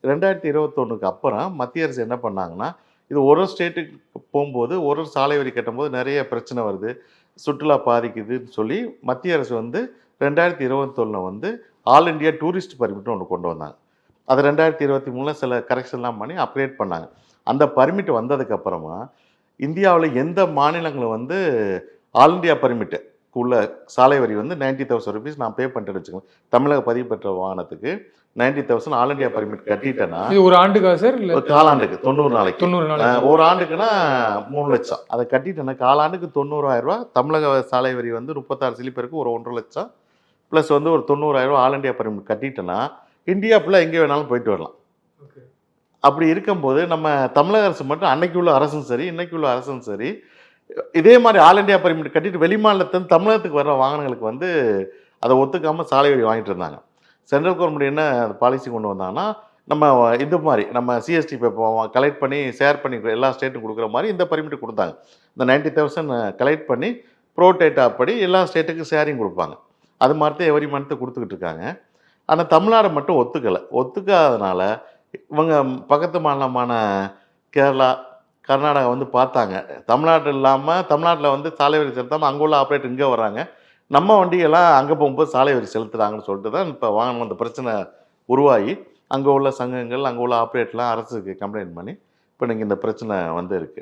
2021க்கு அப்புறம் மத்திய அரசு என்ன பண்ணாங்கன்னா, இது ஒரு ஸ்டேட்டுக்கு போகும்போது ஒரு சாலை வரி கட்டும்போது நிறைய பிரச்சனை வருது, சுற்றுலா பாதிக்குதுன்னு சொல்லி மத்திய அரசு வந்து 2021 வந்து ஆல் இண்டியா டூரிஸ்ட் பர்மிட்னு ஒன்று கொண்டு வந்தாங்க. அது 2023 சில கரெக்ஷன்லாம் பண்ணி அப்கிரேட் பண்ணாங்க. அந்த பர்மிட் வந்ததுக்கப்புறமா இந்தியாவில் எந்த மாநிலங்களும் வந்து ஆல் இண்டியா பர்மிட் உள்ள சாலை வரி வந்து 90,000 ருபீஸ் நான் பே பண்ணிட்டேன்னு வச்சுக்கோங்க. தமிழக பதிவு பெற்ற வாகனத்துக்கு 90,000 ஆல் இண்டியா பர்மிட் கட்டிட்டேன்னா, இது ஒரு ஆண்டுக்கா சார்? இல்ல ஒரு காலாண்டுக்கு 90 நாளைக்கு. 90 நாளைக்கு. ஒரு ஆண்டுக்குன்னா 3 லட்சம். அதை கட்டிட்டேன்னா காலாண்டுக்கு 90,000 ரூபா. தமிழக சாலை வரி வந்து 36 ஸ்லிப்பருக்கு ஒரு 1.5 லட்சம். ப்ளஸ் வந்து ஒரு 90,000 ரூபா ஆல் இண்டியா பர்மிட் கட்டிட்டேன்னா இந்தியா ஃபுல்லாக எங்கே வேணாலும் போயிட்டு வரலாம். அப்படி இருக்கும்போது நம்ம தமிழக அரசு மட்டும் அன்னைக்கு உள்ள அரசும் சரி, இன்னைக்கு உள்ள அரசும் சரி, இதே மாதிரி ஆல் இண்டியா பர்மிட் கட்டிட்டு வெளி மாநிலத்திலிருந்து தமிழகத்துக்கு வர்ற வாகனங்களுக்கு வந்து அதை ஒத்துக்காமல் சாலை வரி வாங்கிட்டு இருந்தாங்க. சென்ட்ரல் கவர்மெண்ட் என்ன பாலிசி கொண்டு வந்தாங்கன்னா, நம்ம இது மாதிரி நம்ம சிஎஸ்டி கலெக்ட் பண்ணி ஷேர் பண்ணி எல்லா ஸ்டேட்டும் கொடுக்குற மாதிரி இந்த பர்மிட் கொடுத்தாங்க. இந்த 90,000 கலெக்ட் பண்ணி ப்ரோடேட்டா படி எல்லா ஸ்டேட்டுக்கும் ஷேரிங் கொடுப்பாங்க. அது மாதிரி தான் எவரி மந்த்து கொடுத்துக்கிட்டு இருக்காங்க. ஆனால் தமிழ்நாடு மட்டும் ஒத்துக்கலை. ஒத்துக்காதனால இவங்க பக்கத்து மாநிலமான கேரளா, கர்நாடகா வந்து பார்த்தாங்க. தமிழ்நாடு இல்லாமல் தமிழ்நாட்டில் வந்து சாலை வரி செலுத்தாமல் அங்கே உள்ள ஆப்ரேட்டர் இங்கே வர்றாங்க, நம்ம வண்டியெல்லாம் அங்கே போகும்போது சாலை வரி செலுத்துகிறாங்கன்னு சொல்லிட்டு தான் இப்போ வாகனம் அந்த பிரச்சனை உருவாகி அங்கே உள்ள சங்கங்கள், அங்கே உள்ள ஆப்ரேட்டர்லாம் அரசுக்கு கம்ப்ளைண்ட் பண்ணி இப்போ நீங்கள் இந்த பிரச்சனை வந்து இருக்குது.